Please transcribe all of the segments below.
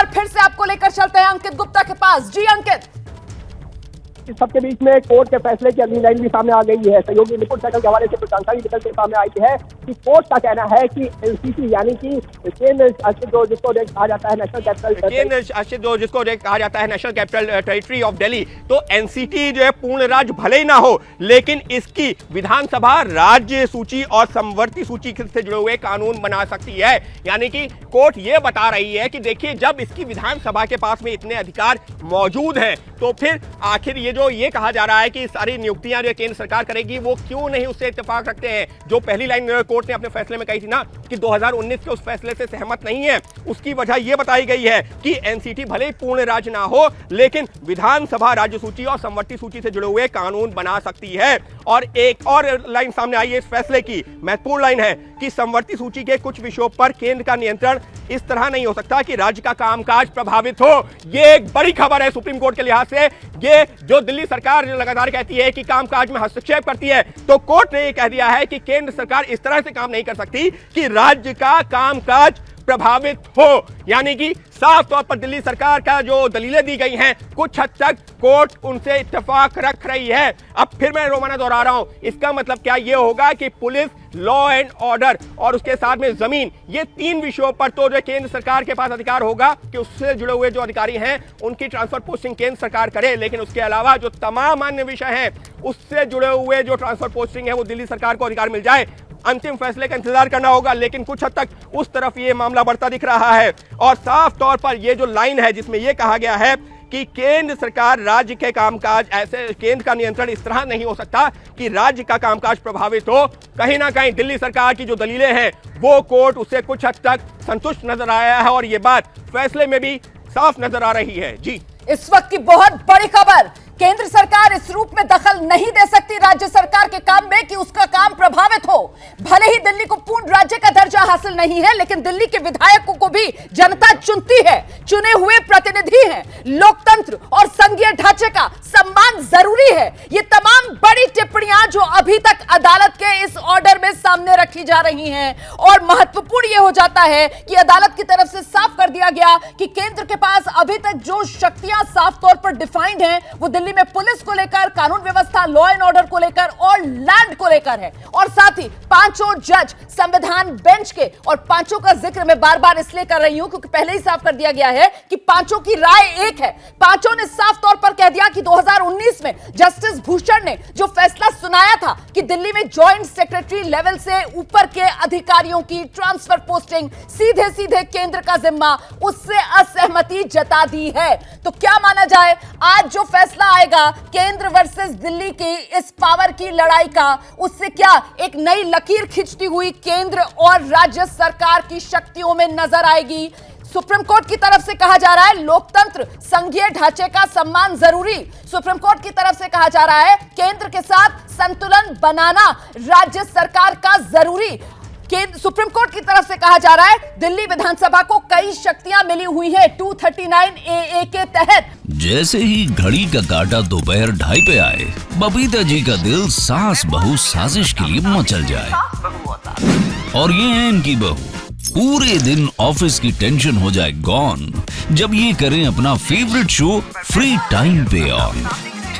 बार फिर से आपको लेकर चलते हैं अंकित गुप्ता के पास। जी अंकित। इस सबके बीच में कोर्ट के फैसले की अगली लाइन भी सामने आ गई है। सहयोगी निपुण सहगल के हवाले से कुछ जानकारी निकल के सामने आई है कि कोर्ट का कहना है कि एनसीसी यानी कि केंद्र शासित जो जिसको कहा जाता है नेशनल कैपिटल, केंद्र शासित जो जिसको कहा जाता है national capital territory of Delhi, तो एनसीटी जो है पूर्ण राज्य भले ही ना हो, लेकिन इसकी विधानसभा राज्य सूची और समवर्ती सूची से जुड़े हुए कानून बना सकती है। यानी कि कोर्ट ये बता रही है कि देखिए, जब इसकी विधानसभा के पास में इतने अधिकार मौजूद हैं, तो फिर आखिर ये कहा जा रहा है कि सारी नियुक्तियां जो केंद्र सरकार करेगी, वो क्यों नहीं उससे इत्तेफाक रखते हैं। जो पहली लाइन कोर्ट ने अपने फैसले में कही थी ना कि 2019 के उस फैसले से सहमत नहीं है, उसकी वजह यह बताई गई है कि एनसीटी भले ही पूर्ण राज्य ना हो, लेकिन विधानसभा राज्य सूची और समवर्ती सूची से जुड़े हुए कानून बना सकती है। और एक और लाइन सामने आई है इस फैसले की, महत्वपूर्ण लाइन है कि समवर्ती सूची के कुछ विषयों पर केंद्र का नियंत्रण इस तरह नहीं हो सकता कि राज्य का कामकाज प्रभावित हो। यह एक बड़ी खबर है सुप्रीम कोर्ट के लिहाज से। ये जो दिल्ली सरकार जो लगातार कहती है कि कामकाज में हस्तक्षेप करती है, तो कोर्ट ने यह कह दिया है कि केंद्र सरकार इस तरह से काम नहीं कर सकती कि राज्य का कामकाज प्रभावित हो। यानी कि साफ तौर पर दिल्ली सरकार का जो दलीलें दी गई हैं, कुछ हद तक कोर्ट उनसे इत्तेफाक रख रही है। अब फिर मैं रोमाना दोहरा रहा हूं, इसका मतलब क्या ये होगा कि पुलिस, लॉ एंड ऑर्डर और उसके साथ में जमीन, ये तीन विषयों पर तो जो केंद्र सरकार के पास अधिकार होगा कि उससे जुड़े हुए जो अधिकारी हैं उनकी ट्रांसफर पोस्टिंग केंद्र सरकार करे, लेकिन उसके अलावा जो तमाम अन्य विषय हैं उससे जुड़े हुए जो ट्रांसफर पोस्टिंग है वो दिल्ली सरकार को अधिकार मिल जाए। अंतिम फैसले का इंतजार करना होगा, लेकिन कुछ हद तक उस तरफ ये मामला बढ़ता दिख रहा है। और साफ तौर पर ये जो लाइन है जिसमें यह कहा गया है कि केंद्र सरकार राज्य के कामकाज, ऐसे केंद्र का नियंत्रण इस तरह नहीं हो सकता कि राज्य का कामकाज प्रभावित हो, कहीं ना कहीं दिल्ली सरकार की जो दलीलें हैं वो कोर्ट उससे कुछ हद तक संतुष्ट नजर आया है और ये बात फैसले में भी साफ नजर आ रही है। जी, इस वक्त की बहुत बड़ी खबर, केंद्र सरकार इस रूप में दखल नहीं दे सकती राज्य सरकार के काम में कि उसका काम प्रभावित हो। भले ही दिल्ली को पूर्ण राज्य का दर्जा हासिल नहीं है, लेकिन दिल्ली के विधायकों को भी जनता चुनती है, चुने हुए प्रतिनिधि हैं। लोकतंत्र और संघीय ढांचे का सम्मान जरूरी है। ये तमाम बड़ी टिप्पणियां जो अभी तक अदालत के इस ऑर्डर में सामने रखी जा रही हैं, और महत्वपूर्ण यह हो जाता है कि अदालत की तरफ से साफ कर दिया गया कि केंद्र के पास अभी तक जो शक्तियां साफ तौर पर डिफाइंड हैं वो दिल्ली में पुलिस को लेकर, कानून व्यवस्था, लॉ एंड ऑर्डर को लेकर और लैंड को लेकर है। और साथ ही पांचों जज संविधान बेंच के, और पांचों का जिक्र मैं बार बार इसलिए कर रही हूं क्योंकि पहले ही साफ कर दिया गया है कि पांचों की राय एक है। पांचों ने साफ तौर पर कह दिया कि 2019 में जस्टिस भूषण ने जो फैसला सुनाया था कि दिल्ली में जॉइंट सेक्रेटरी लेवल से ऊपर के अधिकारियों की ट्रांसफर पोस्टिंग सीधे सीधे केंद्र का जिम्मा, उससे असहमति जता दी है। तो क्या माना जाए, आज जो फैसला आएगा केंद्र वर्सेस दिल्ली की इस पावर की लड़ाई का, उससे क्या एक नई लकीर खिंचती हुई केंद्र और राज्य सरकार की शक्तियों में नजर आएगी? सुप्रीम कोर्ट की तरफ से कहा जा रहा है लोकतंत्र, संघीय ढांचे का सम्मान जरूरी। सुप्रीम कोर्ट की तरफ से कहा जा रहा है केंद्र के साथ संतुलन बनाना राज्य सरकार का जरूरी। सुप्रीम कोर्ट की तरफ से कहा जा रहा है दिल्ली विधानसभा को कई शक्तियां मिली हुई है 239AA के तहत। जैसे ही घड़ी का काटा दोपहर 2:30 पे आए, बबीता जी का दिल सास बहू साजिश के लिए मचल जाए। और ये है इनकी बहू, पूरे दिन ऑफिस की टेंशन हो जाए गॉन जब ये करें अपना फेवरेट शो फ्री टाइम पे ऑन।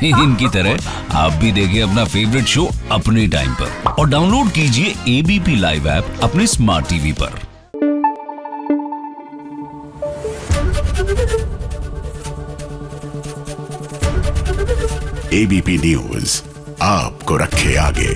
इनकी तरह आप भी देखिए अपना फेवरेट शो अपने टाइम पर और डाउनलोड कीजिए ABP लाइव ऐप अपने स्मार्ट टीवी पर। ABP न्यूज आपको रखे आगे।